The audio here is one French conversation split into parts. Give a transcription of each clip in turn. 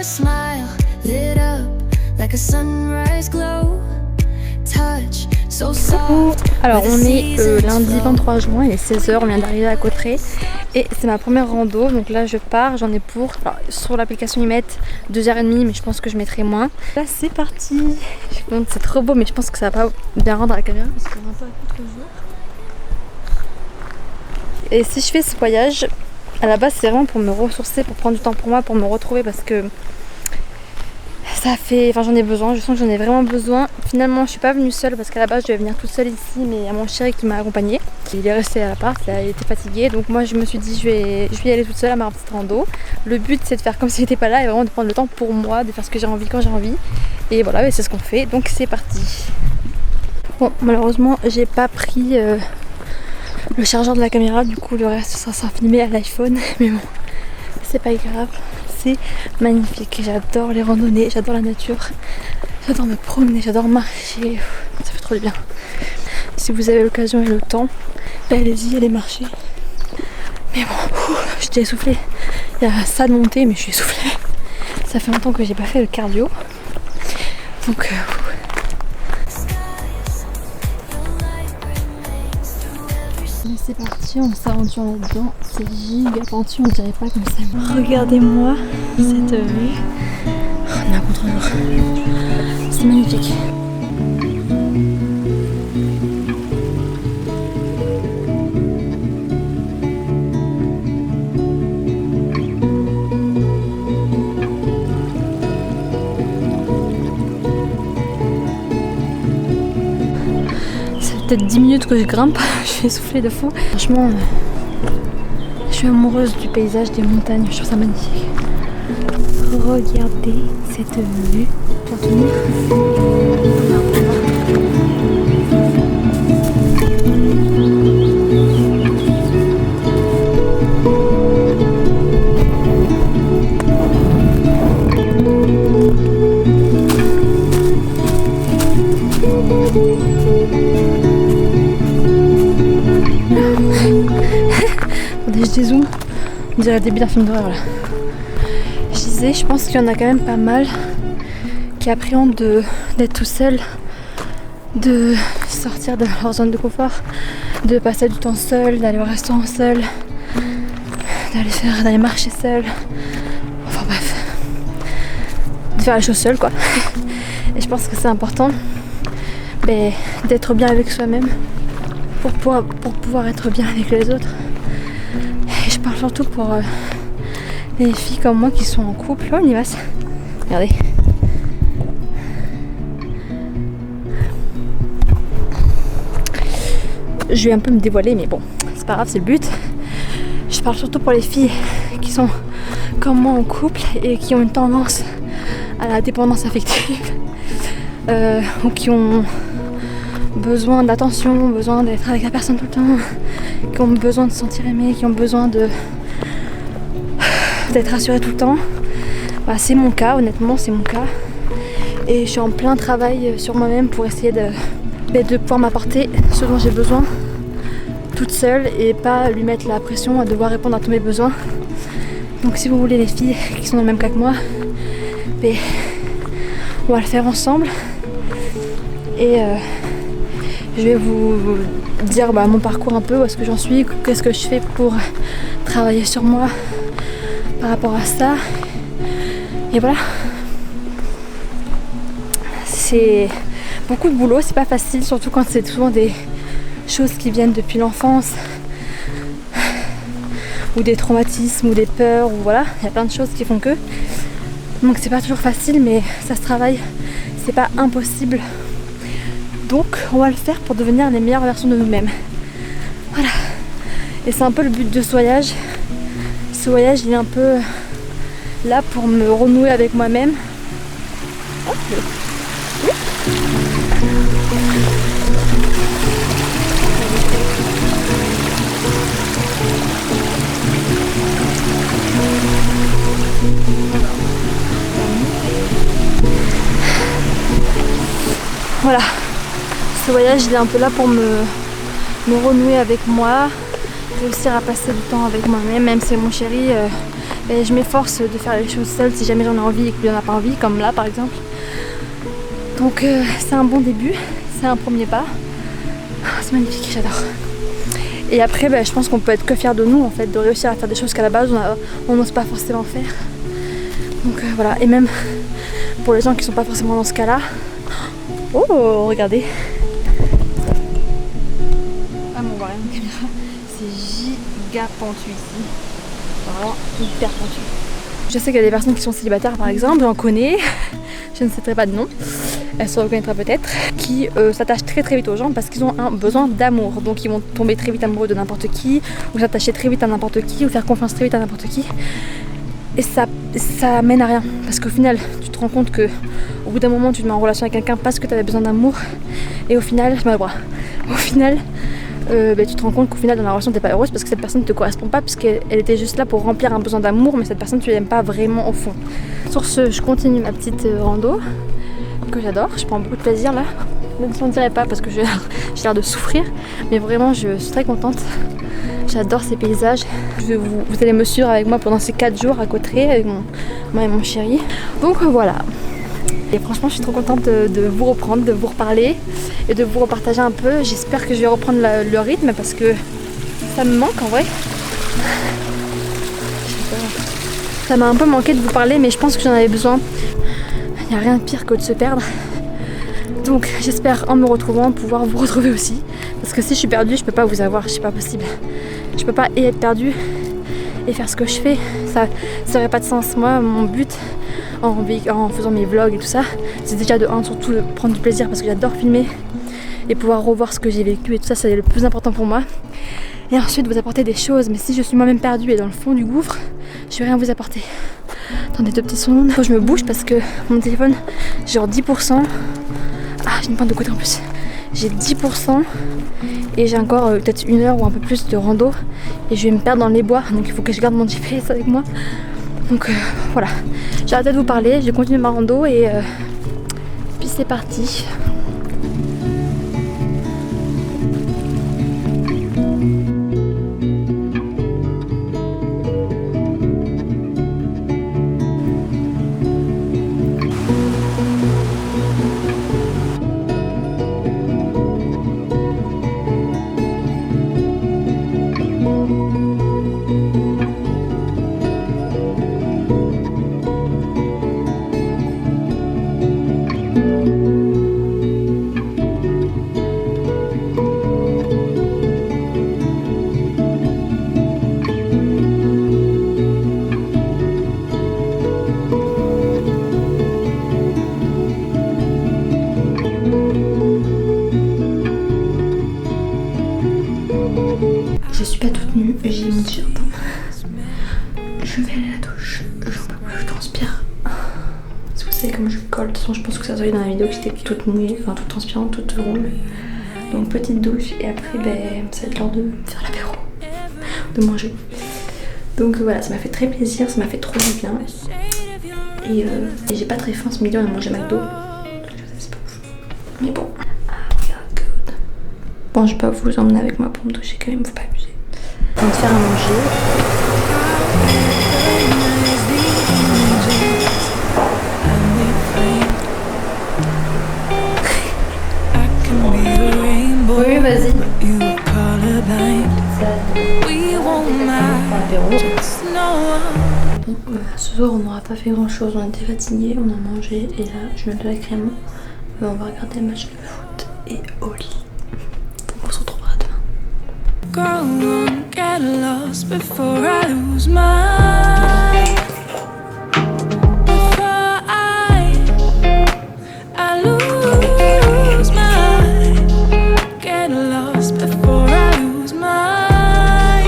your smile lit up like a sunrise glow. Touch so soft. Alors on est lundi 23 juin, il est 16h, on vient d'arriver à Cauterets et c'est ma première rando, donc là je pars, j'en ai pour, alors, sur l'application ils mettent 2h30 mais je pense que je mettrai moins. Là c'est parti, c'est trop beau mais je pense que ça va pas bien rendre à la caméra parce qu'on est un peu à contre-jour. Et si je fais ce voyage, à la base c'est vraiment pour me ressourcer, pour prendre du temps pour moi, pour me retrouver parce que ça fait, enfin j'en ai besoin, je sens que j'en ai vraiment besoin. Finalement je suis pas venue seule parce qu'à la base je devais venir toute seule ici, mais il y a mon chéri qui m'a accompagnée. Il est resté à l'appart, il était fatigué, donc moi je me suis dit je vais y aller toute seule à ma petite rando. Le but c'est de faire comme s'il n'était pas là et vraiment de prendre le temps pour moi, de faire ce que j'ai envie quand j'ai envie. Et voilà, c'est ce qu'on fait, donc c'est parti. Bon malheureusement j'ai pas pris le chargeur de la caméra, du coup le reste ça sera filmé à l'iPhone, mais bon c'est pas grave. C'est magnifique, j'adore les randonnées, j'adore la nature, j'adore me promener, j'adore marcher, ça fait trop du bien. Si vous avez l'occasion et le temps, allez-y, allez marcher. Mais bon, j'étais essoufflée, il y a ça de monter mais je suis essoufflée. Ça fait longtemps que j'ai pas fait le cardio, donc c'est parti, on s'aventure là-dedans, c'est giga pentu, on dirait pas comme ça. Regardez-moi cette vue, on est à contre-jour, c'est magnifique. Peut-être 10 minutes que je grimpe, je suis essoufflée de fou. Franchement, je suis amoureuse du paysage, des montagnes, je trouve ça magnifique. Regardez cette vue. Pour tenir. Attendez, je dézoome. On dirait le début d'un film d'horreur là. Je disais, je pense qu'il y en a quand même pas mal qui appréhendent d'être tout seul, de sortir de leur zone de confort, de passer du temps seul, d'aller au restaurant seul, d'aller marcher seul. Enfin bref, de faire les choses seul quoi. Et je pense que c'est important d'être bien avec soi-même pour pouvoir être bien avec les autres. Et je parle surtout pour les filles comme moi qui sont en couple. Oh, on y va. Regardez. Je vais un peu me dévoiler, mais bon, c'est pas grave, c'est le but. Je parle surtout pour les filles qui sont comme moi en couple et qui ont une tendance à la dépendance affective ou qui ont besoin d'attention, besoin d'être avec la personne tout le temps, qui ont besoin de se sentir aimées, qui ont besoin d'être rassurées tout le temps. Bah, c'est mon cas, honnêtement, c'est mon cas. Et je suis en plein travail sur moi-même pour essayer de pouvoir m'apporter ce dont j'ai besoin toute seule et pas lui mettre la pression à devoir répondre à tous mes besoins. Donc si vous voulez les filles qui sont dans le même cas que moi, on va le faire ensemble. Et je vais vous dire mon parcours un peu, où est-ce que j'en suis, qu'est-ce que je fais pour travailler sur moi par rapport à ça. Et voilà. C'est beaucoup de boulot, c'est pas facile, surtout quand c'est souvent des choses qui viennent depuis l'enfance ou des traumatismes ou des peurs, ou voilà, il y a plein de choses qui font que. Donc c'est pas toujours facile, mais ça se travaille, c'est pas impossible. Donc on va le faire pour devenir les meilleures versions de nous-mêmes. Voilà. Et c'est un peu le but de ce voyage. Ce voyage il est un peu là pour me renouer avec moi-même. Oh, oui. Voilà. Ce voyage il est un peu là pour me renouer avec moi, réussir à passer du temps avec moi-même, même si mon chéri Et je m'efforce de faire les choses seule si jamais j'en ai envie et que lui en a pas envie, comme là par exemple. Donc c'est un bon début, c'est un premier pas. C'est magnifique, j'adore. Et après je pense qu'on peut être que fiers de nous en fait, de réussir à faire des choses qu'à la base on n'ose pas forcément faire. Donc voilà, et même pour les gens qui sont pas forcément dans ce cas là. Oh regardez. Ah mon on voit rien de caméra. C'est giga pentu ici. Vraiment hyper pentu. Je sais qu'il y a des personnes qui sont célibataires par exemple, j'en connais, je ne citerai pas de nom, elles se reconnaîtraient peut-être, qui s'attachent très très vite aux gens parce qu'ils ont un besoin d'amour. Donc ils vont tomber très vite amoureux de n'importe qui, ou s'attacher très vite à n'importe qui, ou faire confiance très vite à n'importe qui. Et ça mène à rien, parce qu'au final tu te rends compte que au bout d'un moment tu te mets en relation avec quelqu'un parce que tu avais besoin d'amour, et au final, tu te rends compte qu'au final dans la relation t'es pas heureuse parce que cette personne ne te correspond pas, parce qu'elle était juste là pour remplir un besoin d'amour, mais cette personne tu l'aimes pas vraiment au fond. Sur ce, je continue ma petite rando que j'adore, je prends beaucoup de plaisir là. Ne le sentirai pas parce que j'ai l'air de souffrir, mais vraiment je suis très contente. J'adore ces paysages. Vous allez me suivre avec moi pendant ces 4 jours à Cauterets avec moi et mon chéri. Donc voilà. Et franchement je suis trop contente de vous reprendre, de vous reparler et de vous repartager un peu. J'espère que je vais reprendre le rythme parce que ça me manque en vrai. Ça m'a un peu manqué de vous parler, mais je pense que j'en avais besoin. Il n'y a rien de pire que de se perdre. Donc j'espère en me retrouvant pouvoir vous retrouver aussi. Parce que si je suis perdue, je peux pas vous avoir, c'est pas possible. Je peux pas et être perdue et faire ce que je fais. Ça aurait pas de sens. Moi, mon but en faisant mes vlogs et tout ça, c'est déjà de surtout de prendre du plaisir parce que j'adore filmer et pouvoir revoir ce que j'ai vécu et tout ça, c'est le plus important pour moi. Et ensuite vous apporter des choses, mais si je suis moi-même perdue et dans le fond du gouffre, je vais rien vous apporter. Attendez 2 petites secondes. Faut que je me bouge parce que mon téléphone, j'ai genre 10%. Ah, j'ai une pointe de côté en plus. J'ai 10% et j'ai encore peut-être 1 heure ou un peu plus de rando et je vais me perdre dans les bois, donc il faut que je garde mon GPS avec moi. Donc voilà, j'ai arrêté de vous parler, je vais continuer ma rando et puis c'est parti. Je suis pas toute nue, j'ai mis le t-shirt. Je vais aller à la douche, j'en peux plus, je transpire. Si vous savez comme je colle, de toute façon je pense que ça se voyait dans la vidéo que j'étais toute mouillée, enfin toute transpirante, toute rouge. Donc petite douche et après ça va être l'heure de faire l'apéro, de manger. Donc voilà, ça m'a fait très plaisir, ça m'a fait trop du bien. Et j'ai pas très faim ce midi, on a mangé McDo. Mais bon. Bon, je vais pas vous emmener avec moi pour me doucher quand même, faut pas abuser. On va faire à manger. Oui, vas-y. Bon, ce soir on n'aura pas fait grand chose, on était fatigués, on a mangé et là je mets de la crème. On va regarder le match de foot et au lit. On se retrouvera demain. Girl, won't get lost before I lose my. Before I lose my. Get lost before I lose my.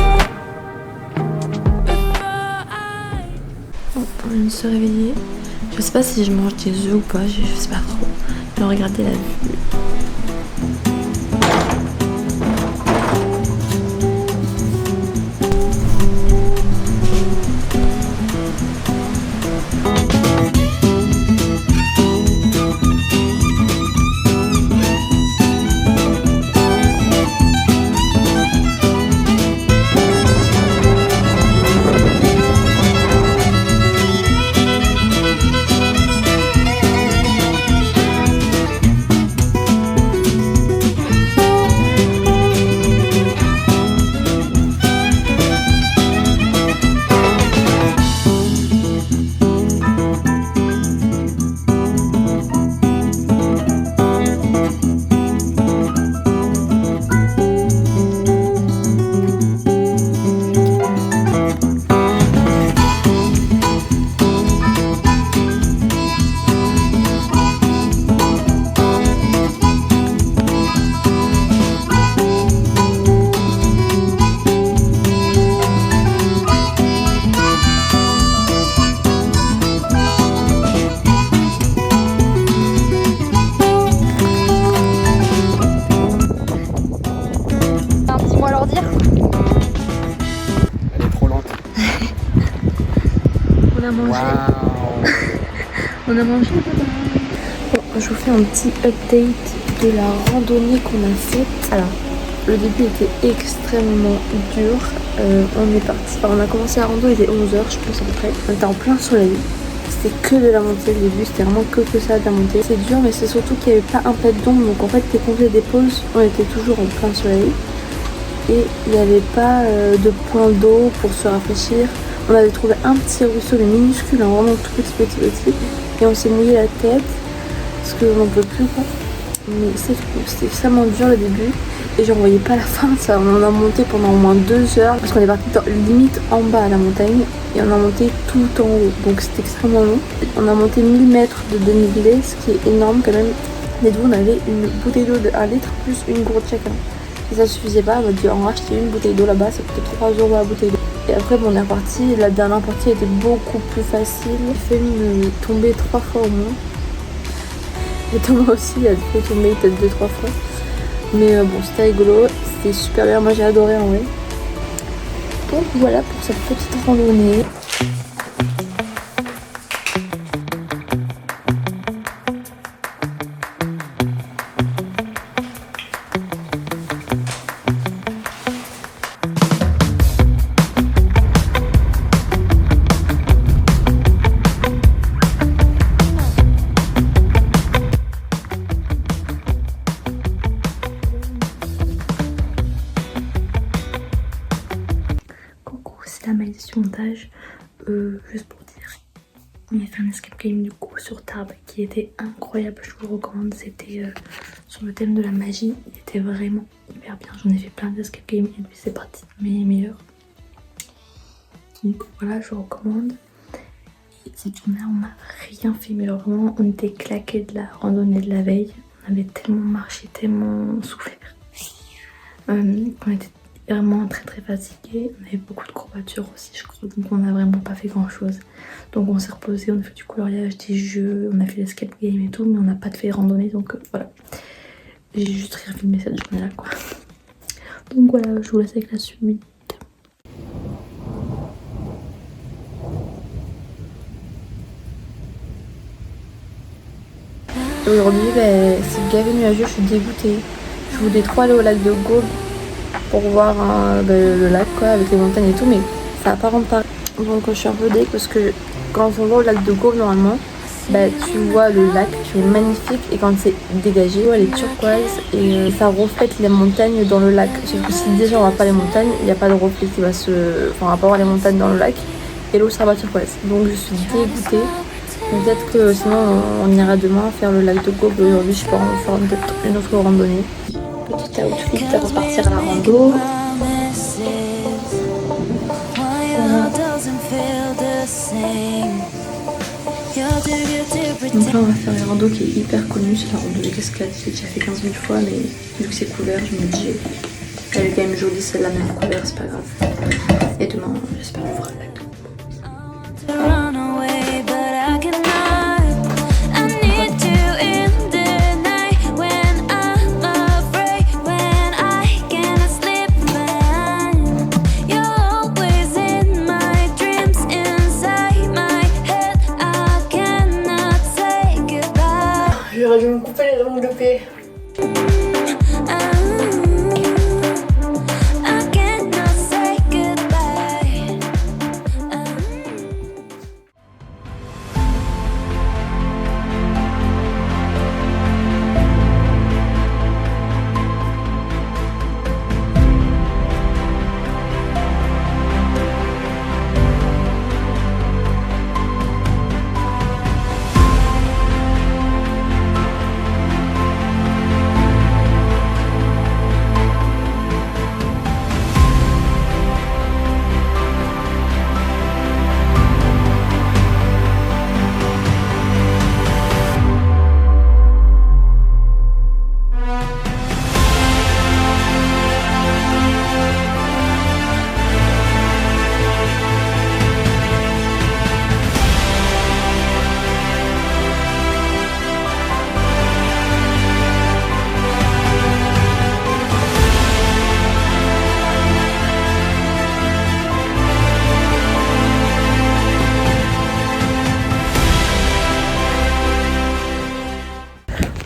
Before I. Bon, je viens de se réveiller. Je sais pas si je mange des œufs ou pas, je sais pas trop. Je vais regarder la vue. mangé. On a mangé. Bon, je vous fais un petit update de la randonnée qu'on a faite. Alors, le début était extrêmement dur. On est parti, on a commencé la rando, il était 11h je pense à peu près. On était en plein soleil. C'était que de la montée le début, c'était vraiment que ça de la montée. C'est dur, mais c'est surtout qu'il n'y avait pas un pet d'ombre. Donc en fait, dès qu'on faisait des pauses, on était toujours en plein soleil. Et il n'y avait pas de point d'eau pour se rafraîchir. On avait trouvé un petit ruisseau mais minuscule, hein, vraiment tout petit. Et on s'est mouillé la tête parce qu'on n'en peut plus quoi. Mais c'était extrêmement dur le début et j'en voyais pas la fin. Ça, on en a monté pendant au moins 2 heures parce qu'on est parti limite en bas à la montagne et on a monté tout en haut. Donc c'était extrêmement long. On a monté 1000 mètres de dénivelé, ce qui est énorme quand même. Mais d'où on avait une bouteille d'eau de 1 litre plus une gourde chacun. Et ça suffisait pas, on a dû en racheter une bouteille d'eau là-bas, ça coûtait 3 € la bouteille d'eau. Et après bon, on est reparti, la dernière partie était beaucoup plus facile. J'ai fait tomber 3 fois au moins. Et Thomas aussi il a fait tomber peut-être 2-3 fois. Mais bon, c'était rigolo, c'était super bien, moi j'ai adoré en vrai. Donc voilà pour cette petite randonnée. C'est la Maïs du montage, juste pour dire, on a fait un escape game du coup sur Tarbes qui était incroyable, je vous le recommande. C'était sur le thème de la magie, il était vraiment hyper bien. J'en ai fait plein d'escape games et lui c'est parti de mes meilleurs. Donc voilà, je vous recommande. Et cette journée on n'a rien fait, mais vraiment on était claqués de la randonnée de la veille. On avait tellement marché, tellement souffert. On était vraiment très fatigué, on avait beaucoup de courbatures aussi je crois, donc on n'a vraiment pas fait grand chose. Donc on s'est reposé, on a fait du coloriage, des jeux, on a fait l'escape game et tout, mais on n'a pas fait randonnée, donc voilà. J'ai juste rien filmé cette journée là quoi. Donc voilà, je vous laisse avec la suite. Aujourd'hui c'est gavé nuageux, je suis dégoûtée. Je voulais trop aller au lac de Gaume pour voir le lac quoi, avec les montagnes et tout, mais ça va pas rendre Paris. Donc je suis un peu dégoûtée parce que quand on va au lac de Gaume normalement, tu vois le lac qui est magnifique et quand c'est dégagé, tu vois les turquoises et ça reflète les montagnes dans le lac. Sauf que si déjà on voit pas les montagnes, il n'y a pas de reflet qui va se... Enfin on va pas voir les montagnes dans le lac et l'eau sera pas turquoise. Donc je suis dégoûtée. Peut-être que sinon on ira demain faire le lac de Gaume. Aujourd'hui je peux en faire peut-être une autre randonnée. Petit outfit à repartir à la rando. Donc là on va faire une rando qui est hyper connue, c'est la rando des cascades. J'ai déjà fait 15 000 fois mais vu que c'est couvert je me dis elle est quand même jolie celle-là même couvert, c'est pas grave. Et demain j'espère qu'on fera le lac. Je vais me couper les ongles de pied.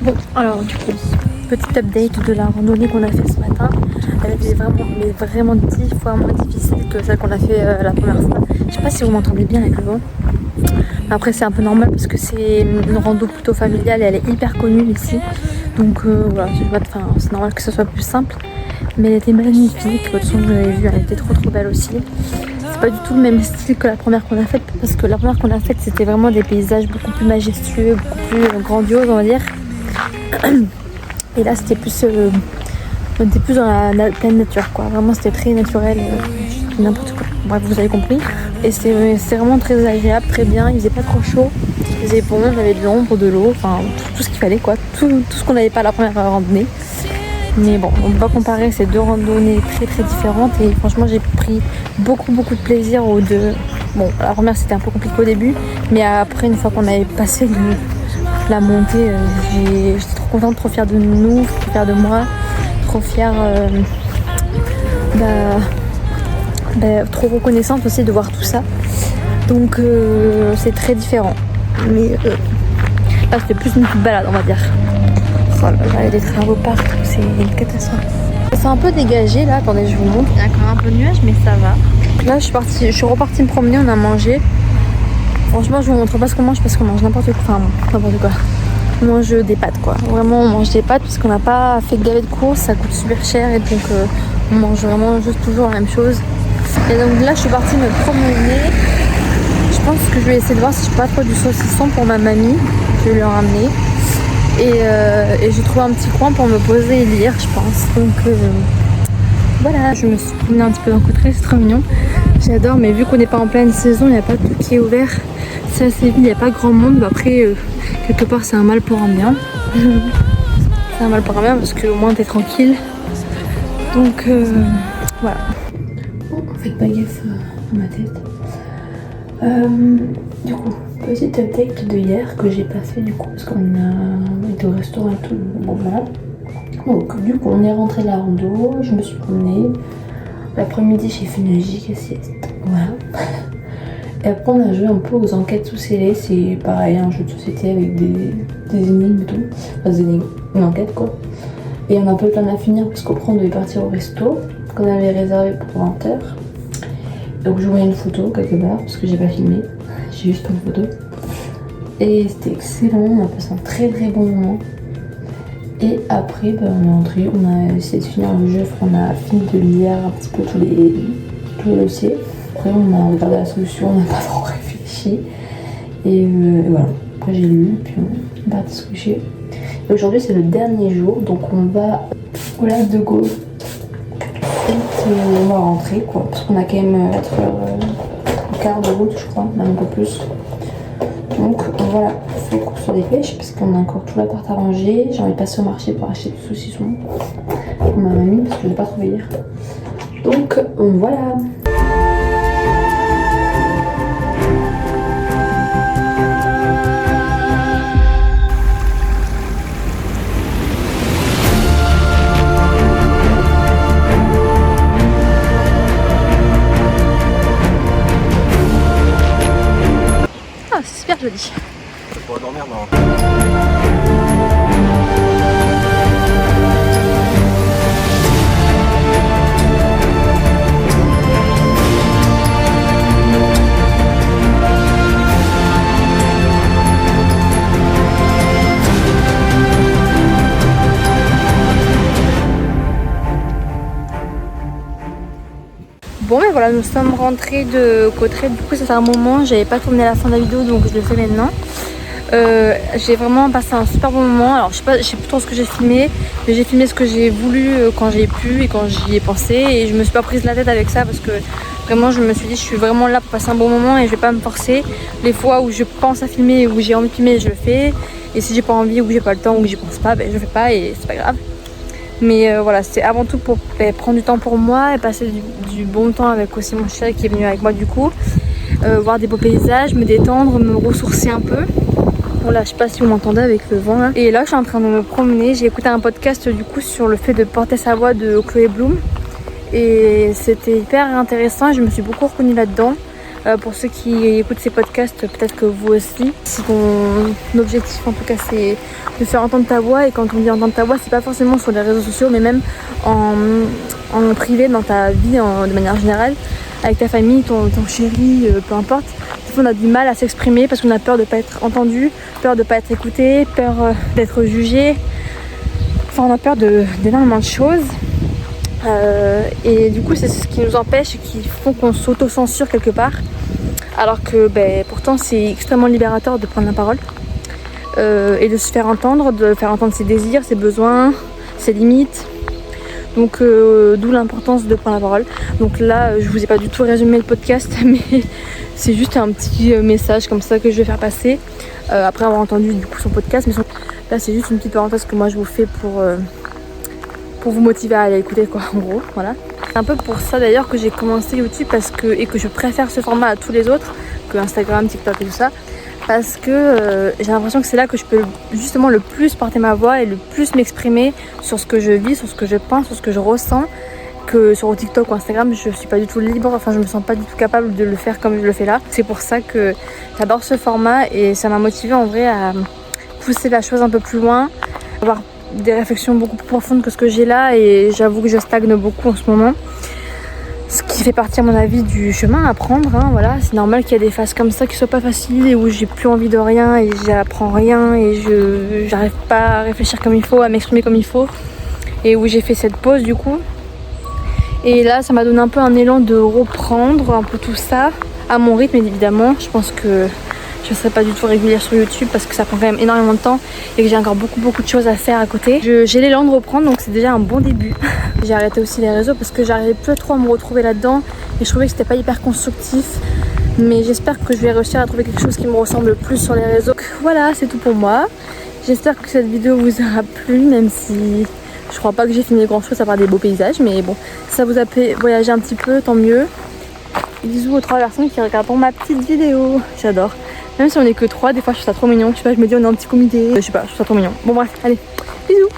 Bon, alors du coup, petite update de la randonnée qu'on a fait ce matin. Elle était vraiment 10 fois moins difficile que celle qu'on a fait la première fois. Je sais pas si vous m'entendez bien avec le vent. Après c'est un peu normal parce que c'est une rando plutôt familiale et elle est hyper connue ici. Donc voilà, c'est normal que ce soit plus simple. Mais elle était magnifique, de toute façon vous l'avez vu, elle était trop belle aussi. C'est pas du tout le même style que la première qu'on a faite, parce que la première qu'on a faite c'était vraiment des paysages beaucoup plus majestueux, beaucoup plus grandioses on va dire. Et là c'était plus, on était plus dans la pleine nature quoi, vraiment c'était très naturel, n'importe quoi. Bref, vous avez compris. Et c'est vraiment très agréable, très bien, il faisait pas trop chaud, il faisait bon, il y avait de l'ombre, de l'eau, enfin tout ce qu'il fallait quoi, tout ce qu'on n'avait pas à la première randonnée. Mais bon, on va comparer ces deux randonnées très différentes et franchement j'ai pris beaucoup de plaisir aux deux. Bon, la première c'était un peu compliqué au début, mais après une fois qu'on avait passé la montée, j'étais trop contente, trop fière de nous, trop fière de moi, trop fière, trop reconnaissante aussi de voir tout ça. Donc c'est très différent. Mais là c'était plus une petite balade on va dire. Oh là là, il y a des travaux partout, c'est une catastrophe. C'est un peu dégagé là, attendez je vous montre. Il y a quand même un peu de nuages mais ça va. Là je suis repartie me promener, on a mangé. Franchement je vous montre pas ce qu'on mange parce qu'on mange n'importe quoi. Enfin n'importe quoi. On mange des pâtes quoi. Vraiment on mange des pâtes parce qu'on n'a pas fait de gavet de course, ça coûte super cher et donc on mange vraiment juste toujours la même chose. Et donc là je suis partie me promener. Je pense que je vais essayer de voir si je peux pas trouver du saucisson pour ma mamie. Je vais lui en ramener. Et j'ai trouvé un petit coin pour me poser et lire je pense. Donc voilà, je me suis promenée un petit peu dans Cotteret, c'est trop mignon. J'adore, mais vu qu'on n'est pas en pleine saison, il n'y a pas tout qui est ouvert. C'est assez vide, il n'y a pas grand monde. Après, quelque part c'est un mal pour un bien. C'est un mal pour un bien parce qu'au moins t'es tranquille. Donc voilà. Bon, faites pas gaffe à ma tête. Du coup, petite update de hier que j'ai pas fait du coup parce qu'on a été au restaurant et tout le moment. Donc du coup on est rentré de la rando, je me suis promenée. L'après-midi j'ai fait une giga sieste. Voilà. Et après on a joué un peu aux enquêtes sous scellés. C'est pareil, un jeu de société avec des énigmes et tout. Enfin des énigmes, une enquête quoi. Et on a un peu plein à finir parce qu'après on devait partir au resto qu'on avait réservé pour 20h. Donc je voyais une photo quelque part parce que j'ai pas filmé, j'ai juste une photo. Et c'était excellent, on a passé un très bon moment. Et après on est rentré, on a essayé de finir le jeu, on a fini de lire un petit peu tous les dossiers. Après on a regardé la solution, on n'a pas trop réfléchi. Et voilà, après j'ai lu, puis on est parti se coucher. Et aujourd'hui c'est le dernier jour, donc on va au lac de Gaulle. Et on va rentrer quoi, parce qu'on a quand même 4h15 de route je crois, même un peu plus. Donc voilà, il faut qu'on se dépêche parce qu'on a encore tout l'appart à ranger. J'ai envie de passer au marché pour acheter du saucisson pour ma mamie parce que je l'ai pas trouvé hier. Donc voilà. C'est super joli. Je pourrais dormir dans... Bon mais voilà, nous sommes rentrés de Cotteret, du coup ça fait un moment, j'avais pas tourné la fin de la vidéo donc je le fais maintenant. J'ai vraiment passé un super bon moment, alors je sais plus trop ce que j'ai filmé, mais j'ai filmé ce que j'ai voulu quand j'ai pu et quand j'y ai pensé et je me suis pas prise la tête avec ça parce que vraiment je me suis dit je suis vraiment là pour passer un bon moment et je vais pas me forcer. Les fois où je pense à filmer, où j'ai envie de filmer, je le fais et si j'ai pas envie ou que j'ai pas le temps ou que j'y pense pas, ben je le fais pas et c'est pas grave. Mais voilà, c'est avant tout pour prendre du temps pour moi et passer du bon temps avec aussi mon chéri qui est venu avec moi du coup. Voir des beaux paysages, me détendre, me ressourcer un peu. Bon là, je sais pas si vous m'entendez avec le vent là. Et là, je suis en train de me promener. J'ai écouté un podcast du coup sur le fait de porter sa voix de Chloé Bloom. Et c'était hyper intéressant et je me suis beaucoup reconnue là-dedans. Pour ceux qui écoutent ces podcasts, peut-être que vous aussi. Si ton objectif en tout cas c'est de faire entendre ta voix, et quand on dit entendre ta voix, c'est pas forcément sur les réseaux sociaux, mais même en privé, dans ta vie de manière générale, avec ta famille, ton chéri, peu importe. Des fois on a du mal à s'exprimer parce qu'on a peur de pas être entendu, peur de pas être écouté, peur d'être jugé. Enfin on a peur d'énormément de choses. Et du coup c'est ce qui nous empêche et qui font qu'on s'auto-censure quelque part, alors que pourtant c'est extrêmement libérateur de prendre la parole et de se faire entendre, de faire entendre ses désirs, ses besoins, ses limites. Donc d'où l'importance de prendre la parole. Donc là je vous ai pas du tout résumé le podcast, mais c'est juste un petit message comme ça que je vais faire passer après avoir entendu du coup son podcast. Mais là c'est juste une petite parenthèse que moi je vous fais pour vous motiver à aller écouter quoi, en gros, voilà. C'est un peu pour ça d'ailleurs que j'ai commencé YouTube et que je préfère ce format à tous les autres, que Instagram, TikTok et tout ça, parce que j'ai l'impression que c'est là que je peux justement le plus porter ma voix et le plus m'exprimer sur ce que je vis, sur ce que je pense, sur ce que je ressens, que sur TikTok ou Instagram je suis pas du tout libre, enfin je me sens pas du tout capable de le faire comme je le fais là. C'est pour ça que j'adore ce format et ça m'a motivée en vrai à pousser la chose un peu plus loin, avoir des réflexions beaucoup plus profondes que ce que j'ai là, et j'avoue que je stagne beaucoup en ce moment, ce qui fait partie à mon avis du chemin à prendre, hein, voilà. C'est normal qu'il y ait des phases comme ça qui soient pas faciles et où j'ai plus envie de rien et j'apprends rien et j'arrive pas à réfléchir comme il faut, à m'exprimer comme il faut, et où j'ai fait cette pause du coup. Et là ça m'a donné un peu un élan de reprendre un peu tout ça à mon rythme évidemment. Je pense que je ne serai pas du tout régulière sur YouTube parce que ça prend quand même énormément de temps et que j'ai encore beaucoup de choses à faire à côté. J'ai l'élan de reprendre, donc c'est déjà un bon début. J'ai arrêté aussi les réseaux parce que j'arrivais plus trop à me retrouver là-dedans et je trouvais que c'était pas hyper constructif. Mais j'espère que je vais réussir à trouver quelque chose qui me ressemble plus sur les réseaux. Donc voilà, c'est tout pour moi. J'espère que cette vidéo vous aura plu, même si je crois pas que j'ai filmé grand chose à part des beaux paysages. Mais bon, si ça vous a fait voyager un petit peu, tant mieux. Bisous aux 3 personnes qui regardent ma petite vidéo. J'adore. Même si on est que 3, des fois je trouve ça trop mignon. Je sais pas, je me dis on est un petit comité. Je sais pas, je trouve ça trop mignon. Bon bref, allez, bisous.